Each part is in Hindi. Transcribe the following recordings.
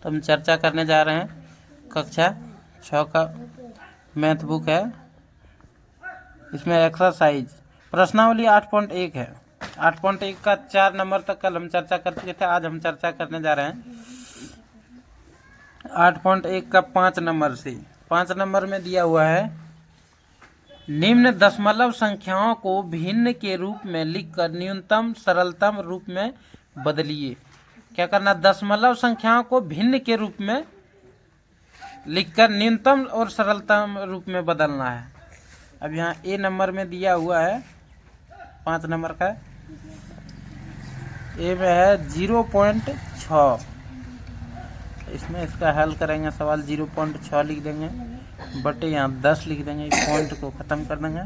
तो हम चर्चा करने जा रहे हैं कक्षा 6 का मैथ बुक है। इसमें एक्सरसाइज प्रश्नावली 8.1 है। 8.1 का 4 नंबर तक कल हम चर्चा कर चुके थे। आज हम चर्चा करने जा रहे हैं 8.1 का 5 नंबर से। 5 नंबर में दिया हुआ है निम्न दशमलव संख्याओं को भिन्न के रूप में लिखकर न्यूनतम सरलतम रूप में बदलिए। क्या करना? दशमलव संख्याओं को भिन्न के रूप में लिखकर न्यूनतम और सरलतम रूप में बदलना है। अब यहाँ ए नंबर में दिया हुआ है 5 नंबर का, ए में है 0.6। इसमें इसका हल करेंगे सवाल 0.6 लिख देंगे बटे यहाँ 10 लिख देंगे, इस पॉइंट को ख़त्म कर देंगे।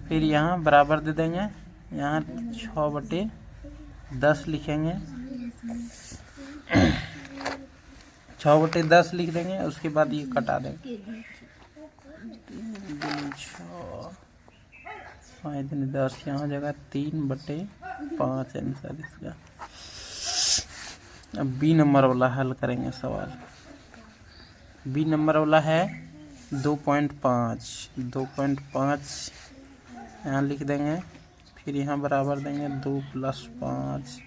फिर यहाँ बराबर दे देंगे, यहाँ 6/10 लिखेंगे 6/10 लिख देंगे। उसके बाद ये कटा देंगे 10, यहाँ हो जाएगा 3/5 आंसर इसका। अब बी नंबर वाला हल करेंगे सवाल। बी नंबर वाला है 2.5 यहाँ लिख देंगे। फिर यहाँ बराबर देंगे 2 +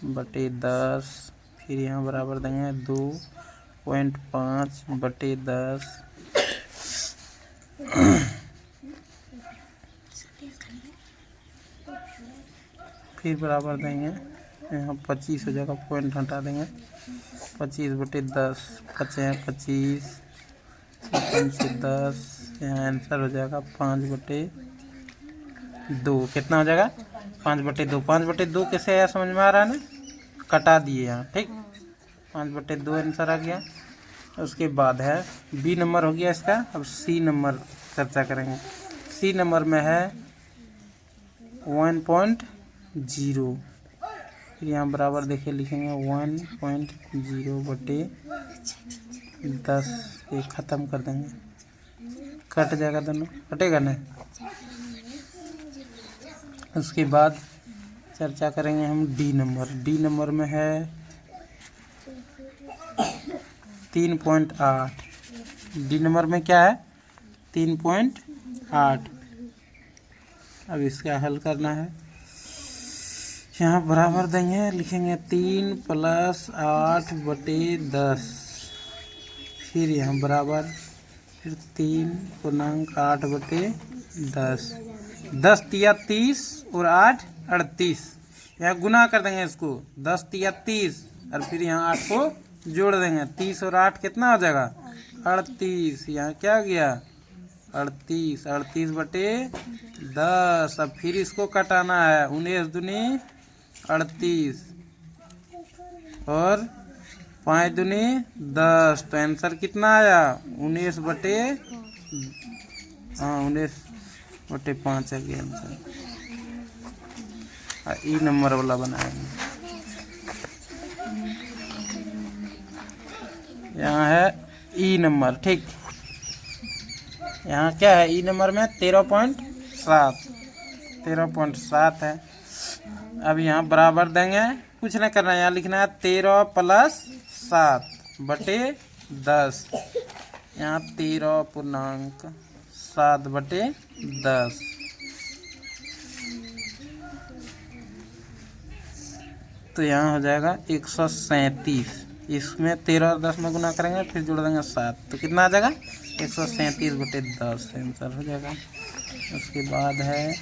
5/10। फिर यहाँ बराबर देंगे 2.5/10। फिर बराबर देंगे यहाँ 25 हो जाएगा, पॉइंट हटा देंगे 25/10। बचे हैं 25, 10। यहाँ आंसर हो जाएगा 5/2। कितना हो जाएगा? 5/2। 5/2 कैसे आया समझ में आ रहा है ना? कटा दिए यहाँ, ठीक। 5/2 आंसर आ गया। उसके बाद है बी नंबर हो गया इसका। अब सी नंबर चर्चा करेंगे। सी नंबर में है 1.0। फिर यहाँ बराबर देखिए लिखेंगे 1.0/10। ये ख़त्म कर देंगे, कट जाएगा, दोनों कटेगा ना। उसके बाद चर्चा करेंगे हम डी नंबर। डी नंबर में है 3.8। डी नंबर में क्या है? 3.8। अब इसका हल करना है। यहाँ बराबर देंगे, लिखेंगे 3 + 8/10। फिर यहाँ बराबर, फिर 3.8/10। 10 × 30 और 8 = 38। यहाँ गुना कर देंगे इसको, 10 × 30 और फिर यहाँ 8 को जोड़ देंगे। 30 और 8 कितना हो जाएगा? 38। यहाँ क्या गया? 38। 38/10। अब फिर इसको कटाना है, 19 दूनी 38 और 5 दूनी 10। तो आंसर कितना आया? 19/5 आ गया आंसर। ई नंबर वाला बनाएंगे। यहाँ है ई नंबर, ठीक। यहाँ क्या है? ई नंबर में 13.7 है। अब यहाँ बराबर देंगे, कुछ नहीं करना है, यहाँ लिखना है 13 + 7/10। यहाँ 13.7/10। तो यहाँ हो जाएगा 137। इसमें 13 और 10 में गुना करेंगे, फिर जोड़ देंगे 7। तो कितना आ जाएगा? 137/10 आंसर हो जाएगा। उसके बाद है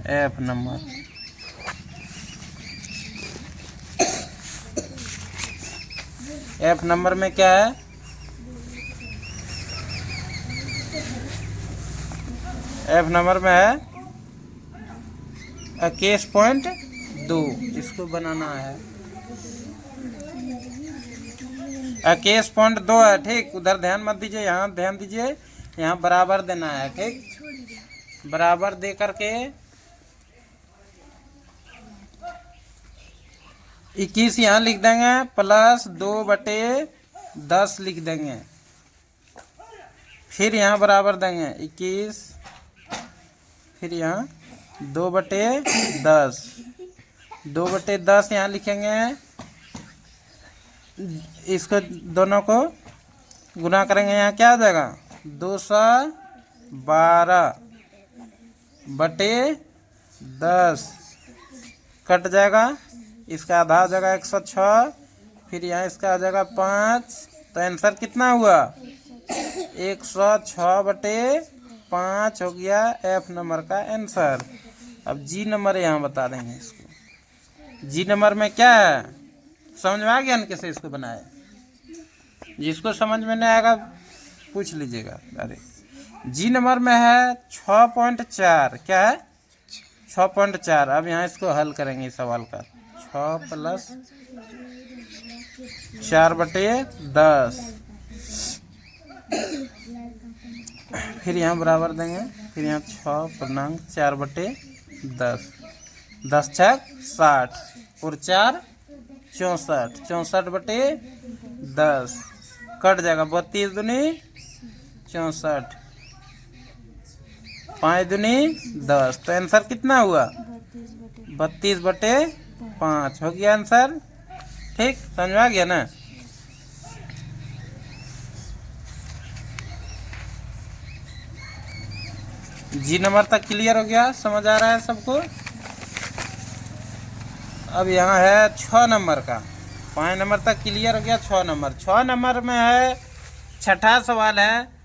एफ नंबर। एफ नंबर में क्या है? एफ नंबर में है 21.2। इसको बनाना है 21.2 है, ठीक। उधर ध्यान मत दीजिए, यहाँ ध्यान दीजिए। यहाँ बराबर देना है, ठीक। बराबर दे करके 21 यहाँ लिख देंगे प्लस 2/10 लिख देंगे। फिर यहाँ बराबर देंगे 21, फिर यहाँ 2/10 2/10 यहाँ लिखेंगे, इसको दोनों को गुना करेंगे, यहाँ क्या आ जाएगा 212/10 कट जाएगा, इसका आधा हो जाएगा 106, फिर यहाँ इसका आ जाएगा 5, तो आंसर कितना हुआ 106/5 हो गया एफ नंबर का आंसर। अब जी नंबर यहाँ बता देंगे इसको। जी नंबर में क्या है समझ में आ गया ना कैसे इसको बनाए, जिसको समझ में नहीं आएगा पूछ लीजिएगा। अरे जी नंबर में है 6.4, क्या है 6.4। अब यहाँ इसको हल करेंगे इस सवाल का, 6 + 4/10, फिर यहाँ बराबर देंगे, फिर यहाँ 6×4/10, 10 छक 60 और 4 64, 64/10 कट जाएगा, 32 दूनी 64, 5 दूनी 10, तो आंसर कितना हुआ 32/5 हो गया आंसर। ठीक समझ में आ गया ना। जी नंबर तक क्लियर हो गया, समझ आ रहा है सबको। अब यहाँ है 6 नंबर का, 5 नंबर तक क्लियर हो गया, 6 नंबर में है छठा सवाल है,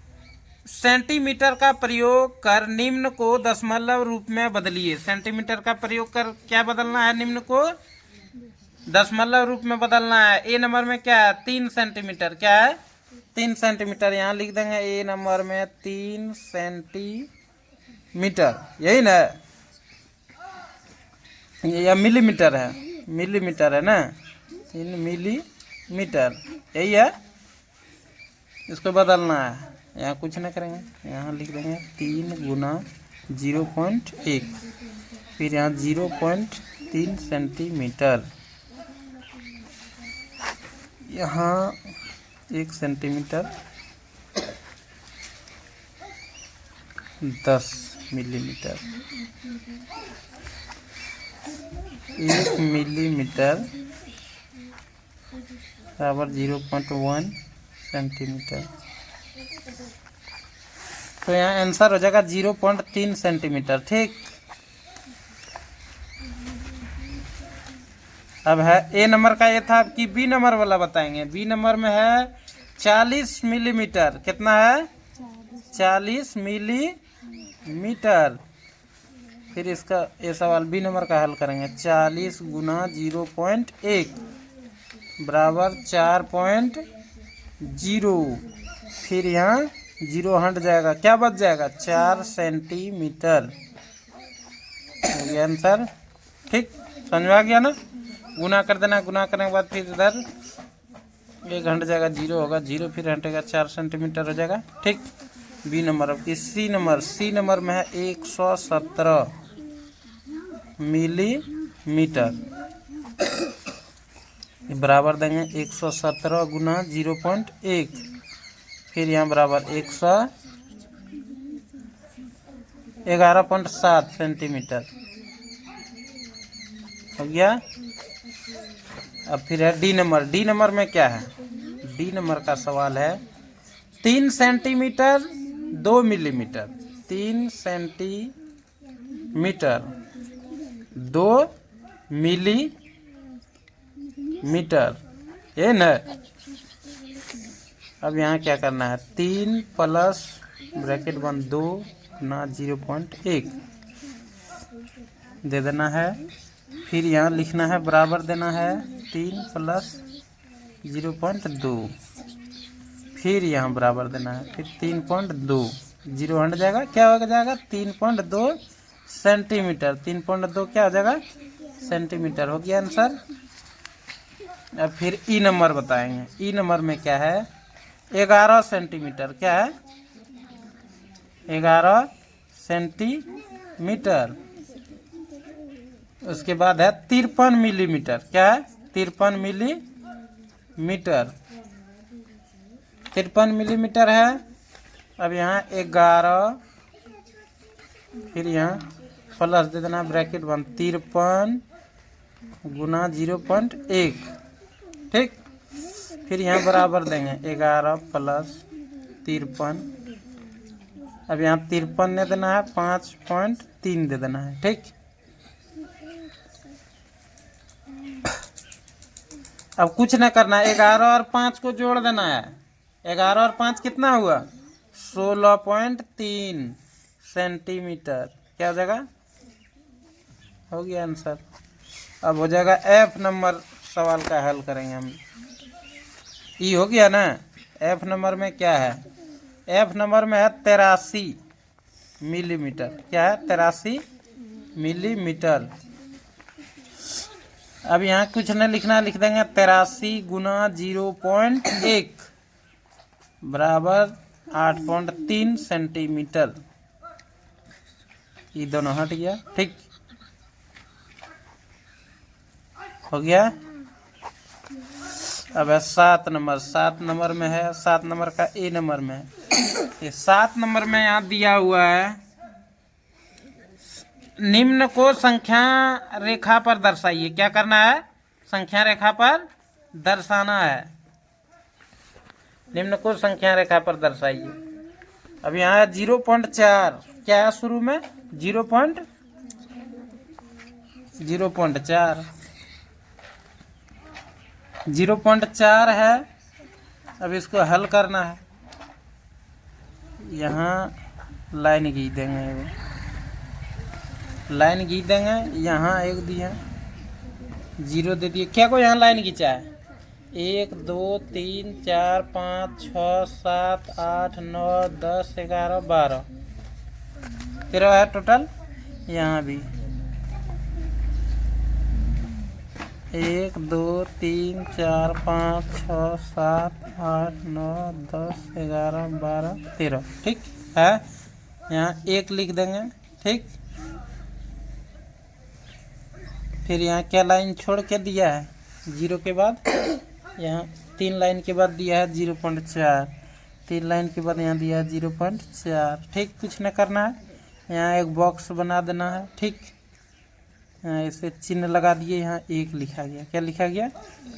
सेंटीमीटर का प्रयोग कर निम्न को दशमलव रूप में बदलिए। सेंटीमीटर का प्रयोग कर क्या बदलना है, निम्न को दशमलव रूप में बदलना है। ए नंबर में क्या है 3 सेंटीमीटर, क्या है 3 सेंटीमीटर, यहाँ लिख देंगे ए नंबर में 3 सेंटीमीटर, यही ना, या मिलीमीटर है, मिलीमीटर है ना, 3 मिलीमीटर यही है, इसको बदलना है। यहाँ कुछ नहीं करेंगे, यहाँ लिख देंगे 3 × 0.1, फिर यहाँ 0.3 सेंटीमीटर, यहाँ 1 सेंटीमीटर 10 मिलीमीटर, 1 मिलीमीटर बराबर 0.1 सेंटीमीटर, तो यहाँ आंसर हो जाएगा 0.3 सेंटीमीटर। ठीक, अब है ए नंबर का, ये था कि बी नंबर वाला बताएंगे। बी नंबर में है 40 मिलीमीटर, कितना है 40 मिलीमीटर, फिर इसका ये सवाल बी नंबर का हल करेंगे, 40 × 0.1 बराबर 4.0, फिर यहाँ 0 हट जाएगा, क्या बच जाएगा 4 सेंटीमीटर हो गया आंसर। ठीक समझ में आ गया ना। गुना कर देना, गुना करने के बाद फिर इधर 1 हट जाएगा, 0 होगा, 0 फिर हटेगा, 4 सेंटीमीटर हो जाएगा। ठीक, बी नंबर। अब की सी नंबर में है 117 मिलीमीटर, बराबर देंगे 117 × 0.1, फिर यहाँ बराबर 111.7 सेंटीमीटर हो गया। अब फिर है डी नंबर। डी नंबर में क्या है, डी नंबर का सवाल है 3 सेंटीमीटर 2 मिलीमीटर, 3 सेंटीमीटर 2 मिलीमीटर, ये ना। अब यहाँ क्या करना है, 3 + ब्रैकेट बंद 2 × 0.1 दे देना है, फिर यहाँ लिखना है बराबर देना है 3 + 0.2, फिर यहाँ बराबर देना है, फिर 3.2, 0 हट जाएगा, क्या हो जाएगा 3.2 सेंटीमीटर, 3.2 क्या हो जाएगा सेंटीमीटर हो गया आंसर। अब फिर ई नंबर बताएंगे। ई नंबर में क्या है 11 सेंटीमीटर, क्या है 11 सेंटीमीटर, उसके बाद है 53 मिलीमीटर, क्या है 53 मिलीमीटर, 53 मिलीमीटर है। अब यहाँ 11, फिर यहाँ प्लस दे देना ब्रैकेट बंद 53 गुना 0.1, ठीक। फिर यहाँ बराबर देंगे 11 प्लस 53, अब यहाँ 53 नहीं देना है, 5.3 दे देना है, ठीक। अब कुछ ना करना है, 11 और 5 को जोड़ देना है। 11 और 5 कितना हुआ? 16.3 सेंटीमीटर। क्या हो जाएगा? हो गया आंसर। अब हो जाएगा एफ नंबर सवाल का हल करेंगे हम। ई हो गया ना। एफ नंबर में क्या है? एफ नंबर में है 83 मिलीमीटर। क्या है? 83 मिलीमीटर। अब यहाँ कुछ नहीं लिखना, लिख देंगे 83 गुना 0.1 बराबर 8.3 सेंटीमीटर। ये दोनों हट गया, ठीक हो गया। अब है 7 नंबर। 7 नंबर में है, 7 नंबर का ए नंबर में है। ये 7 नंबर में यहाँ दिया हुआ है, निम्न को संख्या रेखा पर दर्शाइए। क्या करना है? संख्या रेखा पर दर्शाना है। निम्न को संख्या रेखा पर दर्शाइए। अब यहाँ है 0.4। क्या है शुरू में? 0.4। जीरो पॉइंट 4 है। अब इसको हल करना है। यहाँ लाइन खींच देंगे, लाइन खींच देंगे। यहाँ एक दिया 0 दे दिए। क्या को यहाँ लाइन खींचा है? 1 2 3 4 5 6 7 8 9 10 11 12 13 है टोटल। यहाँ भी 1 2 3 4 5 6 7 8 9 10 11 12 13, ठीक है। यहाँ 1 लिख देंगे, ठीक। फिर यहाँ क्या लाइन छोड़ के दिया है? 0 के बाद यहाँ 3 लाइन के बाद दिया है 0.4। 3 लाइन के बाद यहाँ दिया है 0.4, ठीक। कुछ न करना है, यहाँ एक बॉक्स बना देना है, ठीक। यहाँ इसे चिन्ह लगा दिए। यहाँ 1 लिखा गया। क्या लिखा गया?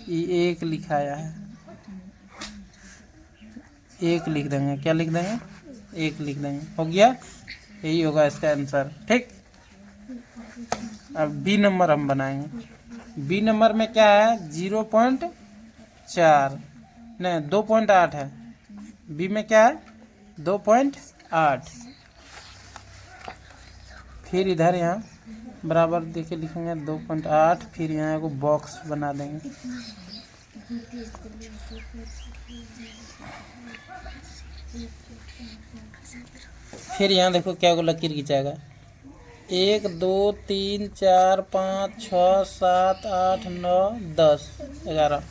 ये 1 लिखाया है। 1 लिख देंगे। क्या लिख देंगे? 1 लिख देंगे। हो गया। यही होगा इसका आंसर, ठीक। अब बी नंबर हम बनाएंगे। बी नंबर में क्या है? 0.4 नहीं 2.8 है। बी में क्या है? 2.8। फिर इधर यहाँ बराबर देके लिखेंगे 2.8। फिर यहाँ एक बॉक्स बना देंगे। फिर यहाँ देखो क्या को लकीर खिंचाएगा। 1 2 3 4 5 6 7 8 9 10 11।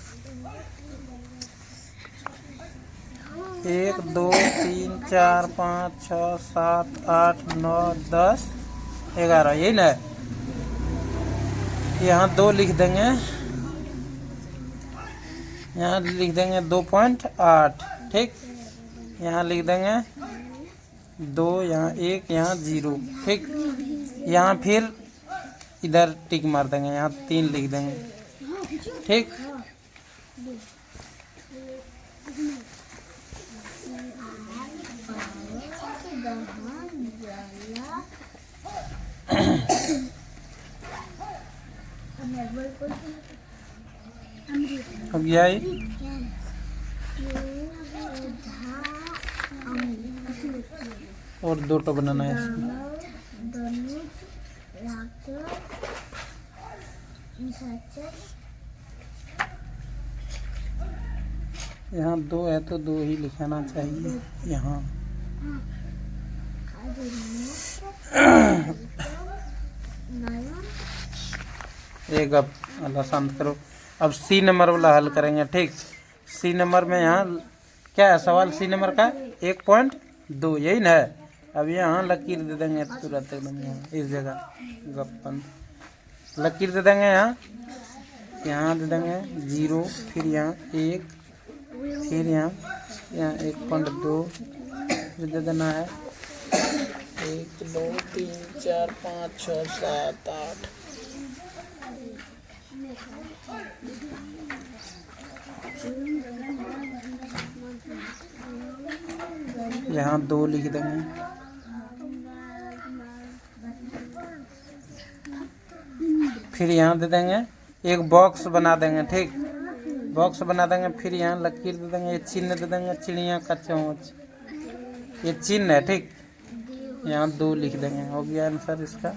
1 2 3 4 5 6 7 8 9 10 11, यही ना। यहाँ 2 लिख देंगे। यहाँ लिख देंगे 2.8, ठीक। यहाँ लिख देंगे 2, यहाँ 1, यहाँ 0, ठीक। यहाँ फिर इधर टिक मार देंगे। यहाँ 3 लिख देंगे, ठीक। अब गया ये। और 2 टो बनाना है इसमें। यहाँ 2 है तो 2 ही लिखाना चाहिए। यहाँ एक अब अल्लाह शांत करो। अब सी नंबर वाला हल करेंगे, ठीक। सी नंबर में यहाँ क्या है सवाल? सी नंबर का 1.2, यही ना है। अब यहाँ लकीर दे देंगे तुरंत एकदम। यहाँ इस जगह गप्पन लकीर दे देंगे। यहाँ दे देंगे 0। फिर यहाँ 1, फिर यहाँ 1.2 दे देना है। 1 2 3 4 5 6 7 8 यहाँ 2 लिख देंगे। फिर यहाँ दे देंगे एक बॉक्स बना देंगे, ठीक, बॉक्स बना देंगे। फिर यहाँ लकीर दे देंगे, ये चिन्ह दे देंगे चिड़िया का चोंच, ये चिन्ह है, ठीक। यहाँ 2 लिख देंगे, हो गया आंसर इसका।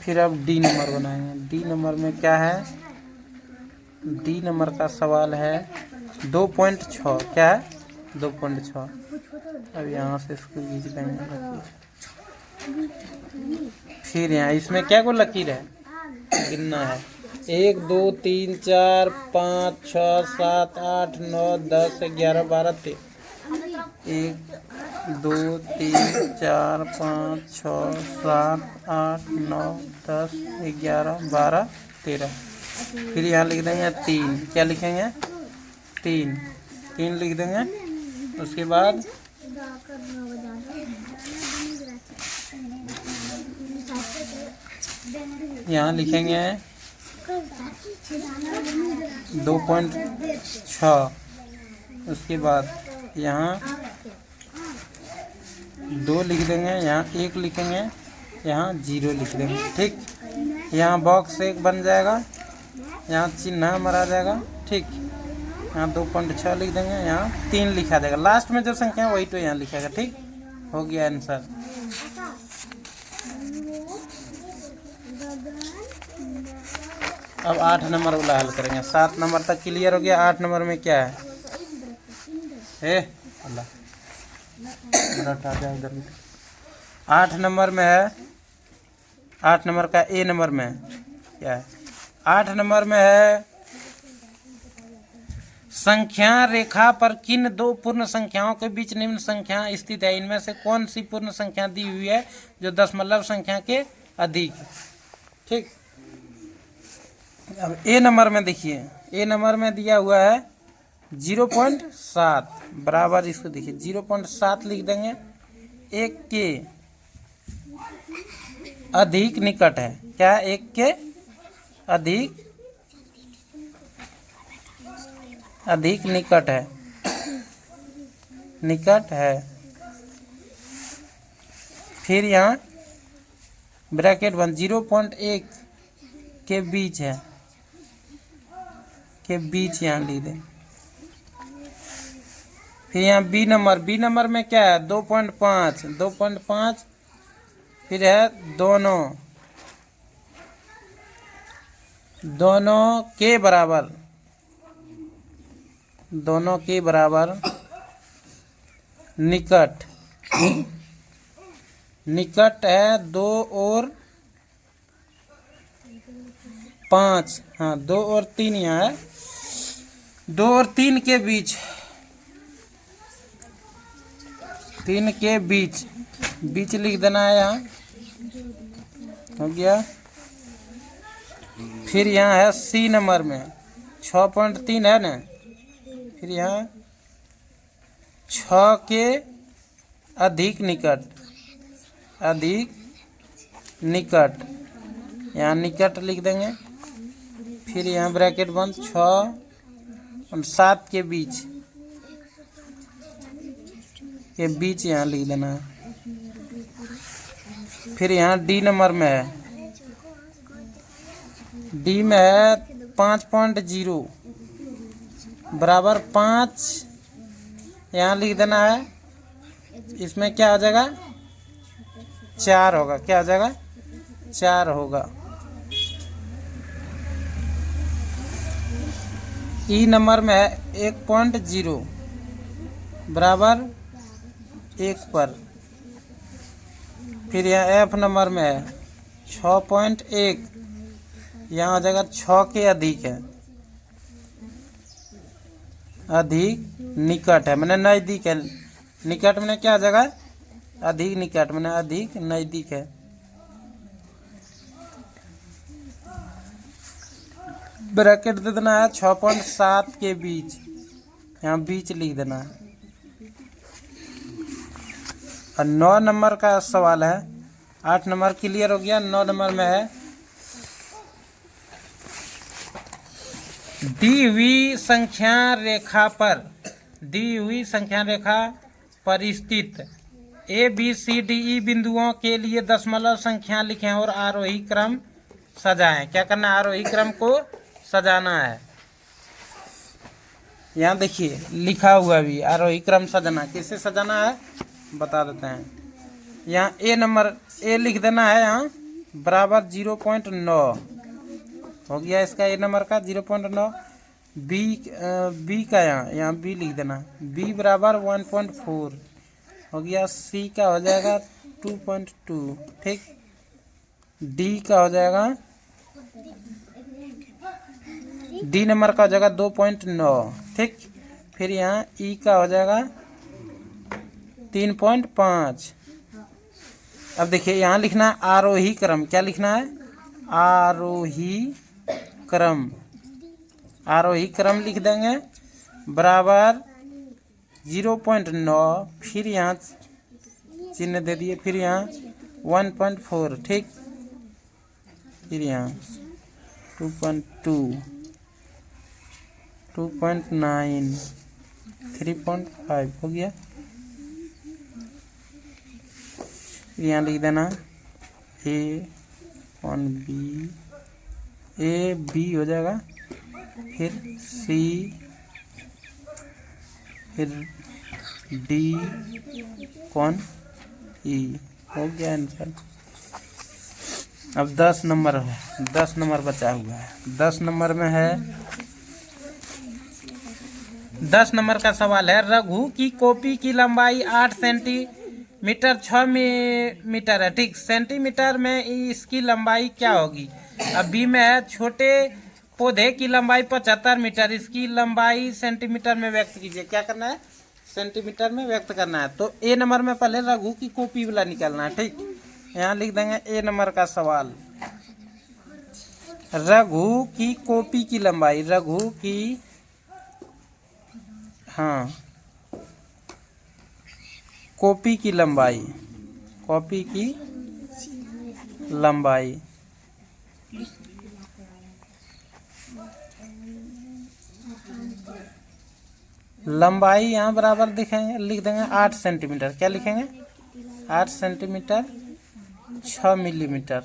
फिर अब डी नंबर बनाएंगे। डी नंबर में क्या है, डी नंबर का सवाल है 2.6, क्या है 2.6। अब यहाँ से इसको खींच देंगे लकीर। फिर यहाँ इसमें क्या को लकीर है, गिनना है। 1 2 3 4 5 6 7 8 9 10 11 12 13। 1 2 3 4 5 6 7 8 9 10 11 12 13। फिर यहाँ लिख देंगे 3, क्या लिखेंगे 3 लिख देंगे। उसके बाद यहाँ लिखेंगे 2.6। उसके बाद यहाँ 2 लिख देंगे, यहाँ 1 लिखेंगे, यहाँ 0 लिख देंगे, ठीक। यहाँ बॉक्स 1 बन जाएगा, यहाँ चिन्ह हमारा आ जाएगा, ठीक। यहाँ 2.6 लिख देंगे, यहाँ 3 लिखा जाएगा। लास्ट में जो संख्या है वही तो यहाँ लिखेगा, ठीक। हो गया आंसर। अब 8 नंबर वाला हल करेंगे। 7 नंबर तक क्लियर हो गया। 8 नंबर में क्या है, अल्लाह 8 नंबर में है, 8 नंबर का ए नंबर में क्या है, 8 नंबर में है संख्या रेखा पर किन 2 पूर्ण संख्याओं के बीच निम्न संख्या स्थित है, इनमें से कौन सी पूर्ण संख्या दी हुई है जो दशमलव संख्या के अधिक, ठीक। अब ए नंबर में देखिए, ए नंबर में दिया हुआ है 0.7 बराबर, इसको देखिए 0.7 लिख देंगे। 1 के अधिक निकट है, क्या 1 के अधिक निकट है। फिर यहाँ ब्रैकेट 0.1 के बीच है, के बीच यहाँ लिख दें। फिर यहाँ बी नंबर में क्या है 2.5, फिर है दोनों के बराबर निकट है 2 और 5, हाँ 2 और 3 यहाँ है, 2 और 3 के बीच, 3 के बीच लिख देना है, यहाँ हो गया। फिर यहाँ है सी नंबर में 6.3 है ना, फिर यहाँ 6 के अधिक निकट, यहाँ निकट लिख देंगे। फिर यहाँ ब्रैकेट बंद 6 और 7 के बीच यहाँ लिख देना है। फिर यहाँ डी नंबर में है, डी में है 5.0 बराबर 5, यहाँ लिख देना है। इसमें क्या हो जाएगा 4 होगा, क्या हो जाएगा 4 होगा। ई नंबर में है 1.0 बराबर 1 पर। फिर यहाँ एफ नंबर में है 6.1, यहाँ हो जाएगा 6 के अधिक है, अधिक निकट है, मैंने नजदीक है। निकट में क्या हो जाएगा अधिक निकट, मैंने अधिक नजदीक है। ब्रैकेट दे देना है 6.7 के बीच, यहाँ बीच लिख देना है। और 9 नंबर का सवाल है। 8 नंबर क्लियर हो गया। 9 नंबर में है दी हुई संख्या रेखा पर स्थित ABCDE बिंदुओं के लिए दशमलव संख्या लिखें और आरोही क्रम सजाएं। क्या करना है? आरोही क्रम को सजाना है। यहाँ देखिए लिखा हुआ भी आरोही क्रम सजाना। किससे सजाना है बता देते हैं। यहाँ ए नंबर ए लिख देना है यहाँ बराबर 0.9 हो गया इसका ए नंबर का 0.9। बी का यहाँ बी लिख देना। बी बराबर 1.4 हो गया। सी का हो जाएगा 2.2 ठीक। डी का हो जाएगा डी नंबर का हो जाएगा 2.9 ठीक। फिर यहाँ ई का हो जाएगा 3.5। अब देखिए यहाँ लिखना है आरोही क्रम। क्या लिखना है? आरोही क्रम। आरोही क्रम लिख देंगे बराबर 0.9। फिर यहाँ चिन्ह दे दिए। फिर यहाँ 1.4 ठीक। फिर यहाँ 2.2 2.9 3.5 हो गया। फिर यहाँ लिख देना ए बी हो जाएगा। फिर सी फिर डी कौन ई हो गया आंसर। अब 10 नंबर है। 10 नंबर बचा हुआ है। 10 नंबर में है 10 नंबर का सवाल है रघु की कॉपी की लंबाई 8 सेंटीमीटर 6 मीटर है ठीक। सेंटीमीटर में इसकी लंबाई क्या होगी? अब बी में है छोटे पौधे की लंबाई 75 मीटर। इसकी लंबाई सेंटीमीटर में व्यक्त कीजिए। क्या करना है? सेंटीमीटर में व्यक्त करना है। तो ए नंबर में पहले रघु की कॉपी वाला निकालना है ठीक। यहाँ लिख देंगे ए नंबर का सवाल रघु की कॉपी की लंबाई। रघु की कॉपी की लंबाई। कॉपी की लंबाई लंबाई यहाँ बराबर दिखेंगे लिख देंगे 8 सेंटीमीटर। क्या लिखेंगे? 8 सेंटीमीटर 6 मिलीमीटर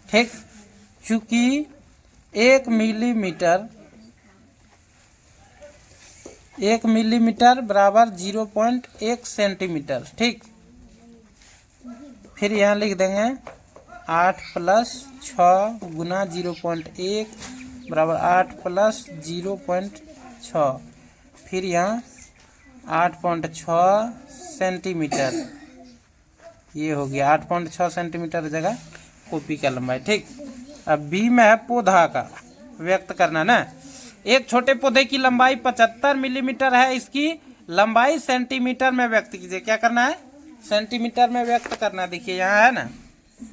ठीक। चूंकि 1 मिलीमीटर बराबर 0.1 सेंटीमीटर ठीक। फिर यहाँ लिख देंगे 8 + 6 गुना 0.1 बराबर 8 + 0.6। फिर यहाँ 8.6 सेंटीमीटर ये हो गया। 8.6 सेंटीमीटर जगह कॉपी का लंबाई ठीक। अब बी में है पौधा का व्यक्त करना ना। एक छोटे पौधे की लंबाई 75 मिलीमीटर है। इसकी लंबाई सेंटीमीटर में व्यक्त कीजिए। क्या करना है? सेंटीमीटर में व्यक्त करना। देखिए यहाँ है ना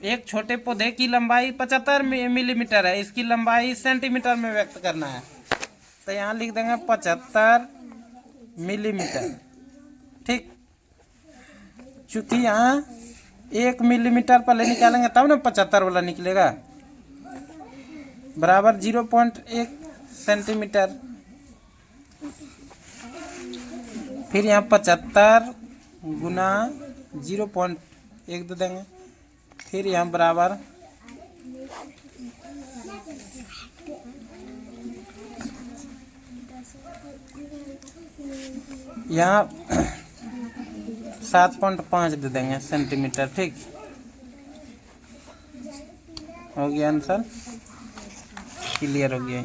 एक छोटे पौधे की लंबाई 75 मिलीमीटर है। इसकी लंबाई सेंटीमीटर में व्यक्त करना है। तो यहाँ लिख देंगे 75 मिलीमीटर ठीक। चूंकि यहाँ 1 मिलीमीटर पहले निकालेंगे तब ना 75 वाला निकलेगा बराबर 0.1 सेंटीमीटर। फिर यहाँ 75 गुना 0.1 दे देंगे। फिर यहाँ बराबर यहाँ 7.5 दे देंगे सेंटीमीटर ठीक। हो गया आंसर क्लियर हो गया।